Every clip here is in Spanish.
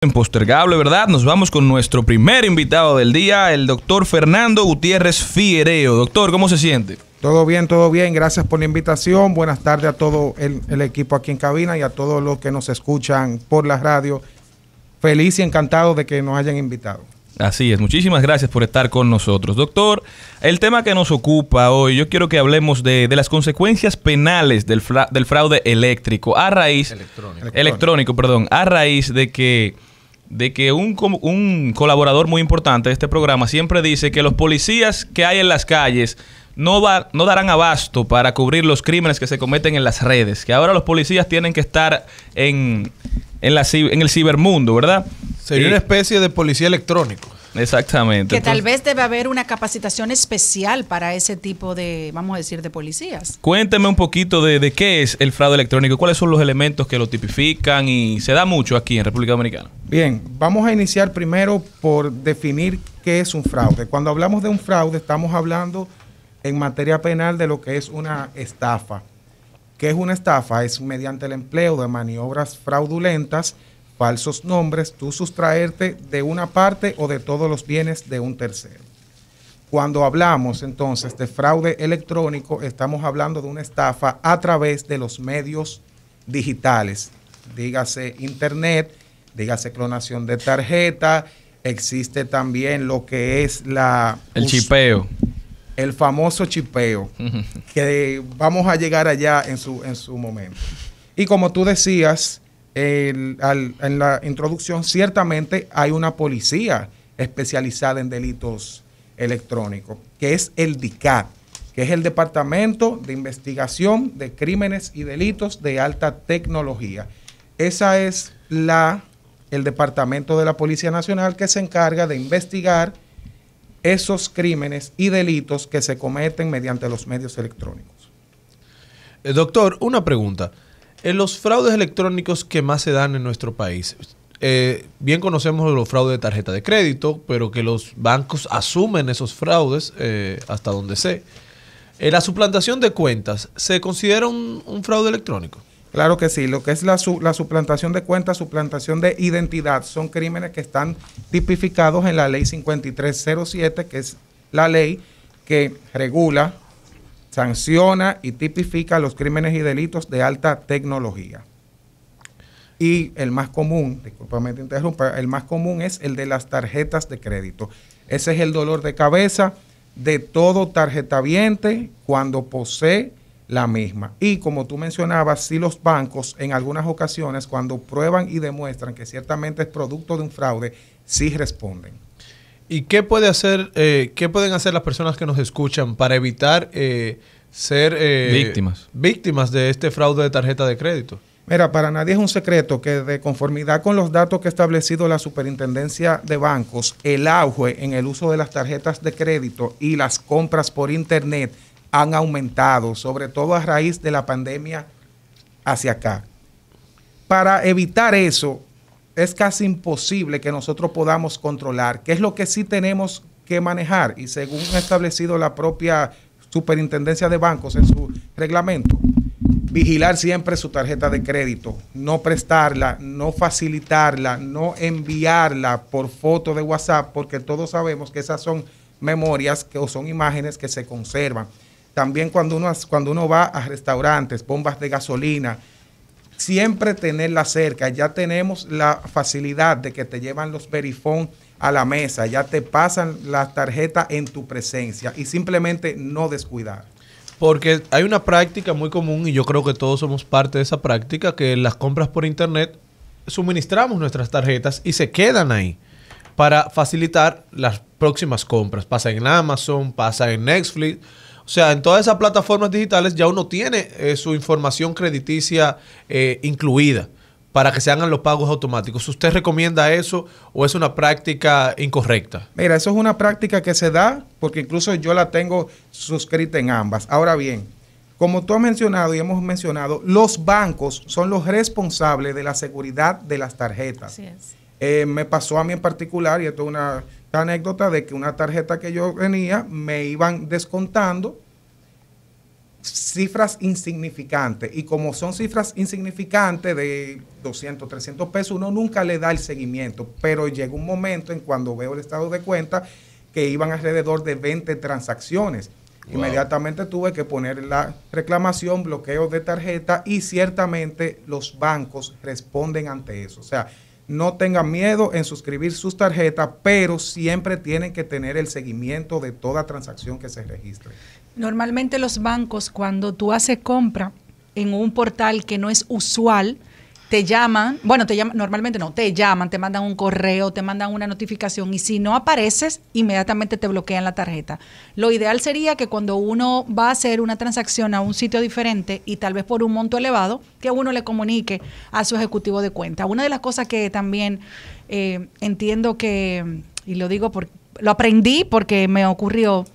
Impostergable, ¿verdad? Nos vamos con nuestro primer invitado del día, el doctor Fernando Gutiérrez Figuereo. Doctor, ¿cómo se siente? Todo bien, todo bien. Gracias por la invitación. Buenas tardes a todo el equipo aquí en cabina y a todos los que nos escuchan por la radio. Feliz y encantado de que nos hayan invitado. Así es, muchísimas gracias por estar con nosotros. Doctor, el tema que nos ocupa hoy, yo quiero que hablemos de las consecuencias penales del fraude eléctrico a raíz... Electrónico, perdón. A raíz de que un colaborador muy importante de este programa siempre dice que los policías que hay en las calles no darán abasto para cubrir los crímenes que se cometen en las redes, que ahora los policías tienen que estar en el cibermundo, ¿verdad? Sería una especie de policía electrónico. Exactamente. Que tal vez debe haber una capacitación especial para ese tipo de, vamos a decir, de policías. Cuénteme un poquito de qué es el fraude electrónico, cuáles son los elementos que lo tipifican y se da mucho aquí en República Dominicana. Bien, vamos a iniciar primero por definir qué es un fraude. Cuando hablamos de un fraude estamos hablando en materia penal de lo que es una estafa. ¿Qué es una estafa? Es mediante el empleo de maniobras fraudulentas, falsos nombres, tú sustraerte de una parte o de todos los bienes de un tercero. Cuando hablamos entonces de fraude electrónico, estamos hablando de una estafa a través de los medios digitales, dígase internet, dígase clonación de tarjeta, existe también lo que es el chipeo. El famoso chipeo, que vamos a llegar allá en su momento. Y como tú decías en la introducción, ciertamente hay una policía especializada en delitos electrónicos, que es el DICAT, que es el Departamento de Investigación de Crímenes y Delitos de Alta Tecnología. Esa es el departamento de la Policía Nacional que se encarga de investigar esos crímenes y delitos que se cometen mediante los medios electrónicos. Doctor, una pregunta. En los fraudes electrónicos que más se dan en nuestro país, bien conocemos los fraudes de tarjeta de crédito, pero que los bancos asumen esos fraudes hasta donde sé. ¿La suplantación de cuentas se considera un fraude electrónico? Claro que sí, lo que es la suplantación de cuentas, suplantación de identidad, son crímenes que están tipificados en la ley 5307, que es la ley que regula, sanciona y tipifica los crímenes y delitos de alta tecnología. Y el más común, discúlpame te interrumpa, el más común es el de las tarjetas de crédito. Ese es el dolor de cabeza de todo tarjetaviente cuando posee la misma. Y como tú mencionabas, si los bancos en algunas ocasiones cuando prueban y demuestran que ciertamente es producto de un fraude, sí responden. ¿Y qué pueden hacer las personas que nos escuchan para evitar ser víctimas de este fraude de tarjeta de crédito? Mira, para nadie es un secreto que de conformidad con los datos que ha establecido la Superintendencia de Bancos, el auge en el uso de las tarjetas de crédito y las compras por internet han aumentado, sobre todo a raíz de la pandemia hacia acá. Para evitar eso, es casi imposible que nosotros podamos controlar, que es lo que sí tenemos que manejar, y según ha establecido la propia Superintendencia de Bancos en su reglamento, vigilar siempre su tarjeta de crédito, no prestarla, no facilitarla, no enviarla por foto de WhatsApp, porque todos sabemos que esas son memorias o son imágenes que se conservan. También cuando uno va a restaurantes, bombas de gasolina, siempre tenerla cerca. Ya tenemos la facilidad de que te llevan los verifón a la mesa, ya te pasan la tarjeta en tu presencia y simplemente no descuidar. Porque hay una práctica muy común y yo creo que todos somos parte de esa práctica, que en las compras por internet suministramos nuestras tarjetas y se quedan ahí para facilitar las próximas compras. Pasa en Amazon, pasa en Netflix. O sea, en todas esas plataformas digitales ya uno tiene su información crediticia incluida para que se hagan los pagos automáticos. ¿Usted recomienda eso o es una práctica incorrecta? Mira, eso es una práctica que se da porque incluso yo la tengo suscrita en ambas. Ahora bien, como tú has mencionado y hemos mencionado, los bancos son los responsables de la seguridad de las tarjetas. Así es. Me pasó a mí en particular, y esto es una anécdota, de que una tarjeta que yo tenía me iban descontando cifras insignificantes. Y como son cifras insignificantes de 200, 300 pesos, uno nunca le da el seguimiento. Pero llega un momento en cuando veo el estado de cuenta que iban alrededor de 20 transacciones. Wow. Inmediatamente tuve que poner la reclamación, bloqueo de tarjeta, y ciertamente los bancos responden ante eso. O sea, no tengan miedo en suscribir sus tarjetas, pero siempre tienen que tener el seguimiento de toda transacción que se registre. Normalmente los bancos, cuando tú haces compra en un portal que no es usual, te llaman, normalmente no, te llaman, te mandan un correo, te mandan una notificación, y si no apareces, inmediatamente te bloquean la tarjeta. Lo ideal sería que cuando uno va a hacer una transacción a un sitio diferente y tal vez por un monto elevado, que uno le comunique a su ejecutivo de cuenta. Una de las cosas que también entiendo que, y lo digo porque lo aprendí porque me ocurrió,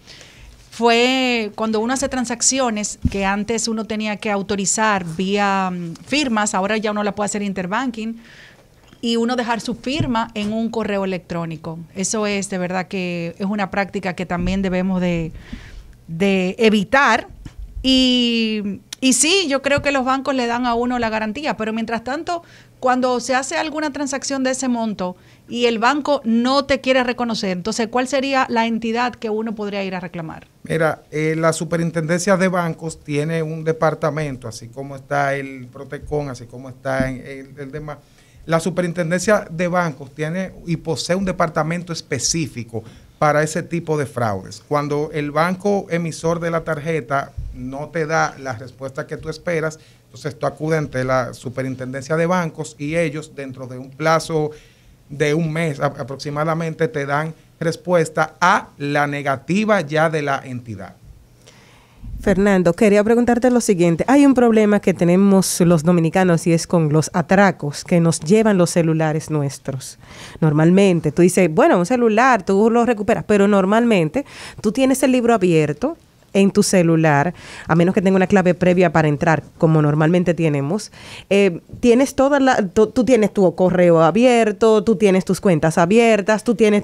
fue cuando uno hace transacciones que antes uno tenía que autorizar vía firmas, ahora ya uno la puede hacer interbanking, y uno dejar su firma en un correo electrónico. Eso es de verdad que es una práctica que también debemos de evitar. Y sí, yo creo que los bancos le dan a uno la garantía, pero mientras tanto, cuando se hace alguna transacción de ese monto y el banco no te quiere reconocer, entonces, ¿cuál sería la entidad que uno podría ir a reclamar? Mira, la Superintendencia de Bancos tiene un departamento, así como está el Protecon, así como está el demás. La Superintendencia de Bancos tiene y posee un departamento específico para ese tipo de fraudes. Cuando el banco emisor de la tarjeta no te da la respuesta que tú esperas, entonces tú acudes ante la Superintendencia de Bancos y ellos, dentro de un plazo de un mes aproximadamente, te dan respuesta a la negativa ya de la entidad. Fernando, quería preguntarte lo siguiente. Hay un problema que tenemos los dominicanos y es con los atracos que nos llevan los celulares nuestros. Normalmente, tú dices, bueno, un celular, tú lo recuperas, pero normalmente tú tienes el libro abierto en tu celular, a menos que tenga una clave previa para entrar, como normalmente tenemos. Tienes tú tienes tu correo abierto, tú tienes tus cuentas abiertas, tú tienes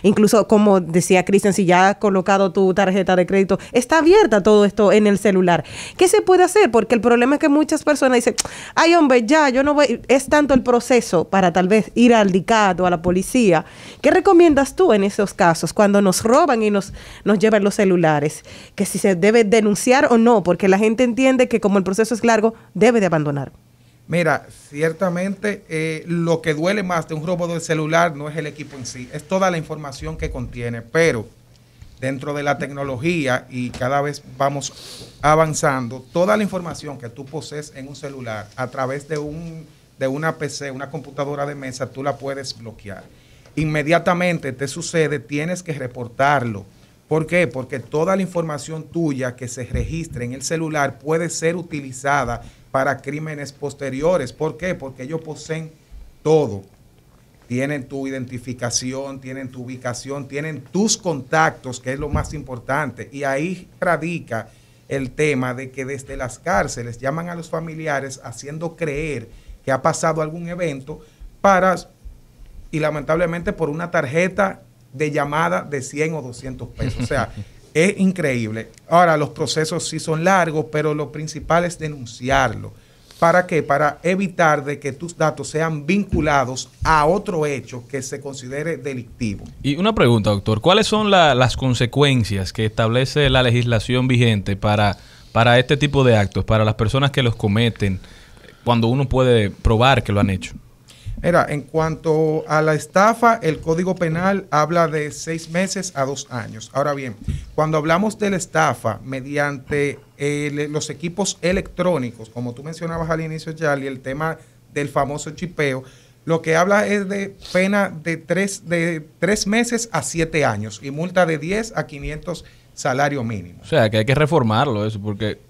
incluso como decía Cristian, si ya has colocado tu tarjeta de crédito, está abierta todo esto en el celular. ¿Qué se puede hacer? Porque el problema es que muchas personas dicen, ay hombre, yo no voy, es tanto el proceso para tal vez ir al DICAT o a la policía. ¿Qué recomiendas tú en esos casos cuando nos roban y nos llevan los celulares? Que si se debe denunciar o no, porque la gente entiende que como el proceso es largo, debe de abandonar. Mira, ciertamente lo que duele más de un robo del celular no es el equipo en sí, es toda la información que contiene, pero dentro de la tecnología, y cada vez vamos avanzando, toda la información que tú posees en un celular a través de una PC, una computadora de mesa, tú la puedes bloquear. Inmediatamente te sucede, tienes que reportarlo. ¿Por qué? Porque toda la información tuya que se registre en el celular puede ser utilizada para crímenes posteriores. ¿Por qué? Porque ellos poseen todo. Tienen tu identificación, tienen tu ubicación, tienen tus contactos, que es lo más importante. Y ahí radica el tema de que desde las cárceles llaman a los familiares haciendo creer que ha pasado algún evento y lamentablemente por una tarjeta de llamada de 100 o 200 pesos. O sea, es increíble. Ahora, los procesos sí son largos, pero lo principal es denunciarlo. ¿Para qué? Para evitar de que tus datos sean vinculados a otro hecho que se considere delictivo. Y una pregunta, doctor. ¿Cuáles son las consecuencias que establece la legislación vigente para este tipo de actos, para las personas que los cometen, cuando uno puede probar que lo han hecho? Mira, en cuanto a la estafa, el Código Penal habla de 6 meses a 2 años. Ahora bien, cuando hablamos de la estafa mediante los equipos electrónicos, como tú mencionabas al inicio, Charlie, el tema del famoso chipeo, lo que habla es de pena de 3 meses a 7 años y multa de 10 a 500 salario mínimo. O sea, que hay que reformarlo eso, porque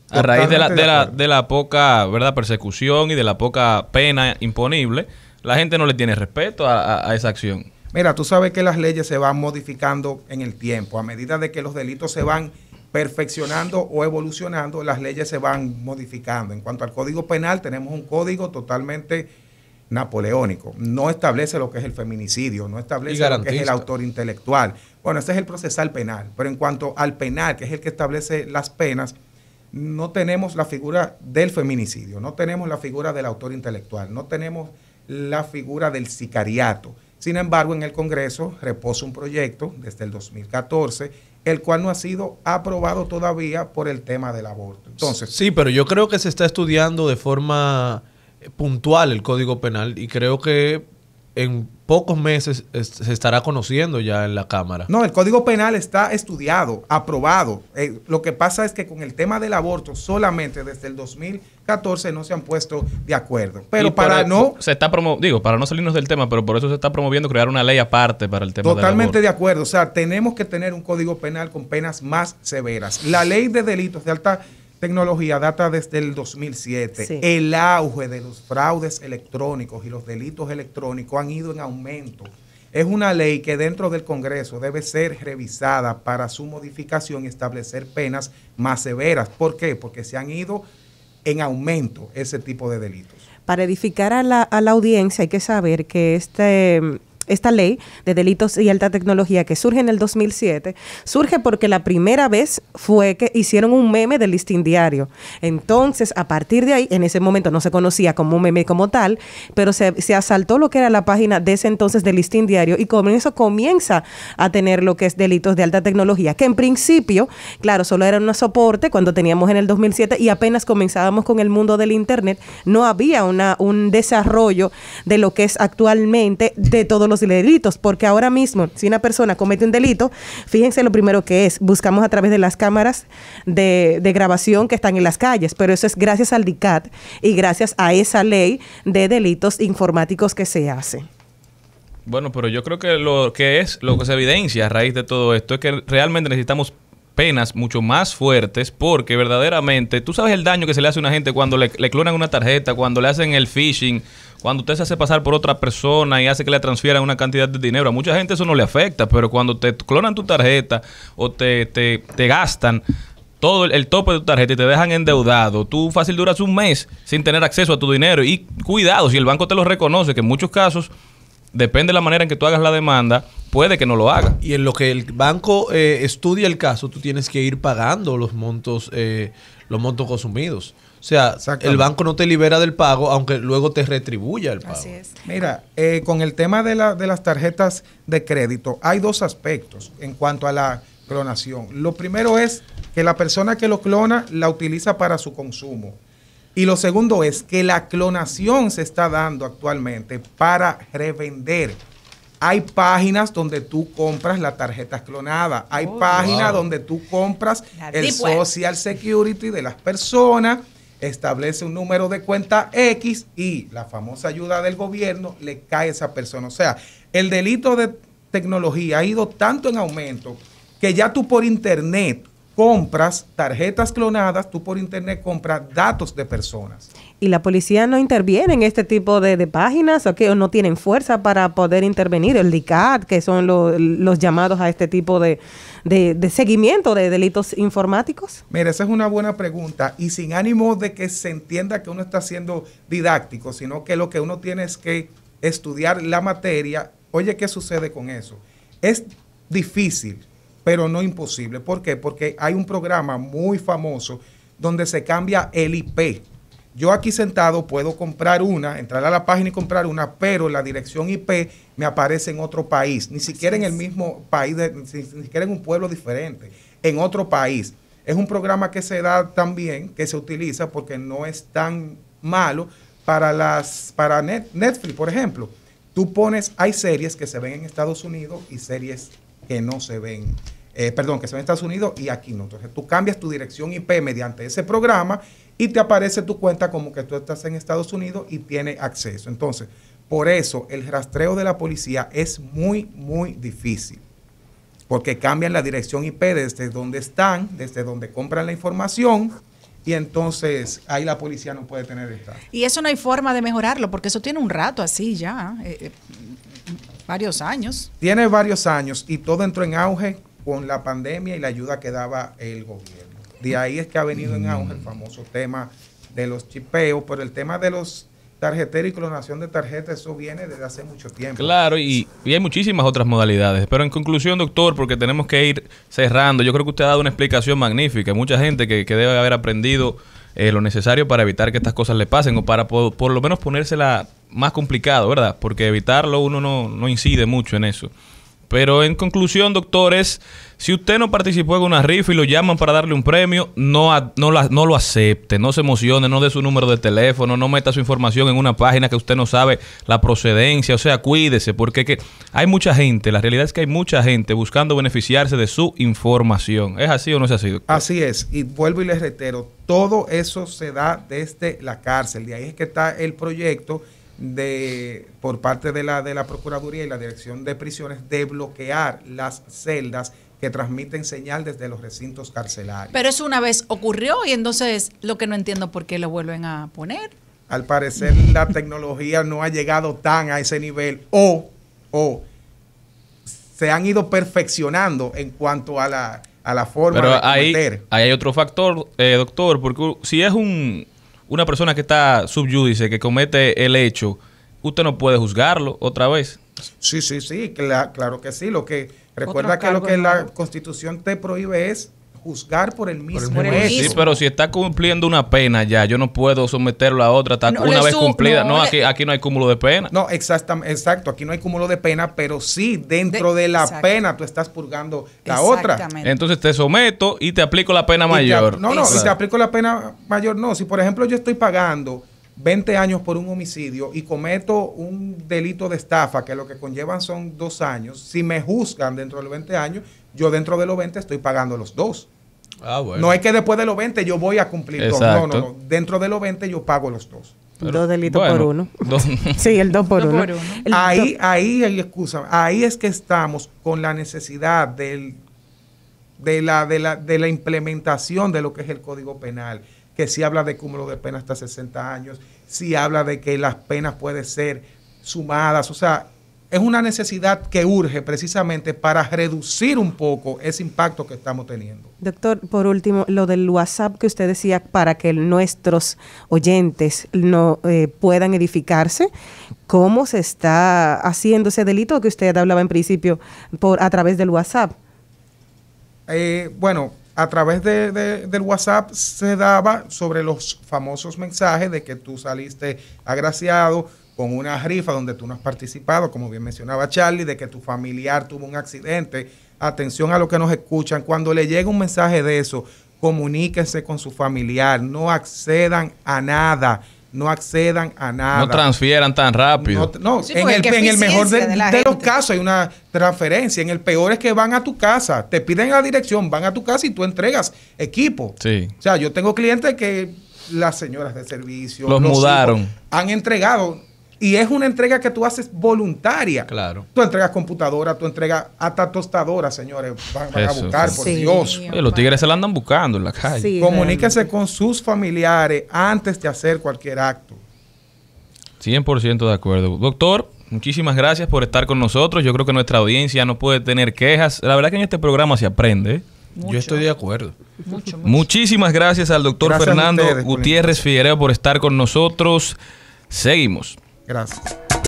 a raíz de la poca, ¿verdad?, persecución y de la poca pena imponible, la gente no le tiene respeto a esa acción. Mira, tú sabes que las leyes se van modificando en el tiempo. A medida de que los delitos se van perfeccionando o evolucionando, las leyes se van modificando. En cuanto al Código Penal, tenemos un código totalmente napoleónico. No establece lo que es el feminicidio, no establece lo que es el autor intelectual. Bueno, este es el procesal penal. Pero en cuanto al penal, que es el que establece las penas, no tenemos la figura del feminicidio, no tenemos la figura del autor intelectual, no tenemos la figura del sicariato. Sin embargo, en el Congreso reposa un proyecto desde el 2014, el cual no ha sido aprobado todavía por el tema del aborto. Entonces, sí, pero yo creo que se está estudiando de forma puntual el Código Penal y creo que en pocos meses se estará conociendo ya en la Cámara. No, el Código Penal está estudiado, aprobado. Lo que pasa es que con el tema del aborto solamente desde el 2014 no se han puesto de acuerdo. Pero para no... para no salirnos del tema, pero por eso se está promoviendo crear una ley aparte para el tema del aborto. Totalmente de acuerdo. O sea, tenemos que tener un Código Penal con penas más severas. La ley de delitos de alta tecnología data desde el 2007. Sí. El auge de los fraudes electrónicos y los delitos electrónicos han ido en aumento. Es una ley que dentro del Congreso debe ser revisada para su modificación y establecer penas más severas. ¿Por qué? Porque se han ido en aumento ese tipo de delitos. Para edificar a la audiencia hay que saber que esta ley de delitos y alta tecnología que surge en el 2007, surge porque la primera vez fue que hicieron un meme del Listín Diario. Entonces, a partir de ahí, en ese momento no se conocía como un meme como tal, pero se asaltó lo que era la página de ese entonces del Listín Diario y con eso comienza a tener lo que es delitos de alta tecnología, que en principio, claro, solo era un soporte cuando teníamos en el 2007 y apenas comenzábamos con el mundo del Internet, no había un desarrollo de lo que es actualmente de todos los delitos, porque ahora mismo si una persona comete un delito, fíjense lo primero que es, buscamos a través de las cámaras de grabación que están en las calles, pero eso es gracias al DICAT y gracias a esa ley de delitos informáticos que se hace. Bueno, pero yo creo que lo que se evidencia a raíz de todo esto es que realmente necesitamos penas mucho más fuertes, porque verdaderamente tú sabes el daño que se le hace a una gente cuando le clonan una tarjeta, cuando le hacen el phishing, cuando usted se hace pasar por otra persona y hace que le transfieran una cantidad de dinero. A mucha gente eso no le afecta, pero cuando te clonan tu tarjeta o te gastan todo el tope de tu tarjeta y te dejan endeudado, tú fácil duras un mes sin tener acceso a tu dinero. Y cuidado, si el banco te lo reconoce, que en muchos casos, depende de la manera en que tú hagas la demanda, puede que no lo haga. Y en lo que el banco estudia el caso, tú tienes que ir pagando los montos consumidos. O sea, el banco no te libera del pago, aunque luego te retribuya el pago. Así es. Mira, con el tema de las tarjetas de crédito, hay dos aspectos en cuanto a la clonación. Lo primero es que la persona que lo clona la utiliza para su consumo. Y lo segundo es que la clonación se está dando actualmente para revender. Hay páginas donde tú compras la tarjeta clonada. Hay páginas donde tú compras el Social Security de las personas, establece un número de cuenta X y la famosa ayuda del gobierno le cae a esa persona. O sea, el delito de tecnología ha ido tanto en aumento que ya tú por internet compras tarjetas clonadas, tú por internet compras datos de personas. ¿Y la policía no interviene en este tipo de páginas o que no tienen fuerza para poder intervenir? El DICAT, que son los llamados a este tipo de seguimiento de delitos informáticos. Mira, esa es una buena pregunta y sin ánimo de que se entienda que uno está siendo didáctico, sino que lo que uno tiene es que estudiar la materia. Oye, ¿qué sucede con eso? Es difícil, pero no imposible. ¿Por qué? Porque hay un programa muy famoso donde se cambia el IP. Yo aquí sentado puedo comprar entrar a la página y comprar una, pero la dirección IP me aparece en otro país, ni siquiera en el mismo país, ni siquiera en un pueblo diferente, en otro país. Es un programa que se da también, que se utiliza porque no es tan malo para Netflix, por ejemplo. Tú pones, hay series que se ven en Estados Unidos y series que no se ven, que se ven en Estados Unidos y aquí no. Entonces tú cambias tu dirección IP mediante ese programa y te aparece tu cuenta como que tú estás en Estados Unidos y tienes acceso. Entonces, por eso el rastreo de la policía es muy, muy difícil. Porque cambian la dirección IP desde donde están, desde donde compran la información, y entonces ahí la policía no puede tener esta. Y eso no hay forma de mejorarlo, porque eso tiene un rato así ya, varios años. Tiene varios años y todo entró en auge con la pandemia y la ayuda que daba el gobierno. De ahí es que ha venido en auge el famoso tema de los chipeos, pero el tema de tarjetero y clonación de tarjetas, eso viene desde hace mucho tiempo. Claro, y hay muchísimas otras modalidades. Pero en conclusión, doctor, porque tenemos que ir cerrando, yo creo que usted ha dado una explicación magnífica. Hay mucha gente que debe haber aprendido lo necesario para evitar que estas cosas le pasen o para por lo menos ponérsela más complicado, ¿verdad? Porque evitarlo uno no incide mucho en eso. Pero en conclusión, doctores, si usted no participó en una rifa y lo llaman para darle un premio, no lo acepte, no se emocione, no dé su número de teléfono, no meta su información en una página que usted no sabe la procedencia. O sea, cuídese, porque hay mucha gente, la realidad es que hay mucha gente buscando beneficiarse de su información. ¿Es así o no es así, doctor? Así es, y vuelvo y les reitero, todo eso se da desde la cárcel, de ahí es que está el proyecto por parte de la Procuraduría y la Dirección de Prisiones de bloquear las celdas que transmiten señal desde los recintos carcelarios. Pero eso una vez ocurrió y entonces lo que no entiendo por qué lo vuelven a poner. Al parecer la tecnología no ha llegado tan a ese nivel o se han ido perfeccionando en cuanto a la forma pero de cometer. Ahí hay otro factor, doctor, porque si es una persona que está subyúdice, que comete el hecho, usted no puede juzgarlo otra vez. Sí, claro que sí. Recuerda que lo que la Constitución te prohíbe es juzgar por el mismo hecho. Sí, pero si está cumpliendo una pena ya, yo no puedo someterlo a otra una vez cumplida. Aquí no hay cúmulo de pena. No, exacto. Aquí no hay cúmulo de pena, pero sí, dentro de la pena tú estás purgando la otra. Entonces te someto y te aplico la pena mayor. Y te aplico la pena mayor no. Si por ejemplo yo estoy pagando 20 años por un homicidio y cometo un delito de estafa, que lo que conllevan son 2 años, si me juzgan dentro de los 20 años, yo dentro de los 20 estoy pagando los 2. Bueno. No es que después de los 20 yo voy a cumplir 2. No. Dentro de los 20 yo pago los 2. 2 delitos por 1. Sí, el 2 por 1. Ahí es que estamos con la necesidad de la implementación de lo que es el Código Penal, que sí habla de cúmulo de pena hasta 60 años, sí habla de que las penas pueden ser sumadas, o sea, es una necesidad que urge precisamente para reducir un poco ese impacto que estamos teniendo. Doctor, por último, lo del WhatsApp que usted decía para que nuestros oyentes no puedan edificarse, ¿cómo se está haciendo ese delito que usted hablaba en principio a través del WhatsApp? A través del WhatsApp se daba sobre los famosos mensajes de que tú saliste agraciado con una rifa donde tú no has participado, como bien mencionaba Charlie, de que tu familiar tuvo un accidente. Atención a los que nos escuchan, cuando le llega un mensaje de eso, comuníquense con su familiar, no accedan a nada. No transfieran tan rápido. Sí, en el mejor de los casos hay una transferencia. En el peor es que van a tu casa, te piden la dirección, van a tu casa y tú entregas equipo. Sí. O sea, yo tengo clientes que las señoras de servicio los mudaron, han entregado. Y es una entrega que tú haces voluntaria. Claro. Tú entregas computadora, tú entregas hasta tostadora, señores. Van a buscar, por Dios. Los tigres se la andan buscando en la calle. Sí, comuníquese con sus familiares antes de hacer cualquier acto. 100% de acuerdo. Doctor, muchísimas gracias por estar con nosotros. Yo creo que nuestra audiencia no puede tener quejas. La verdad que en este programa se aprende. Yo estoy de acuerdo. Mucho. Muchísimas gracias al doctor Fernando Gutiérrez Figueroa por estar con nosotros. Seguimos. Gracias.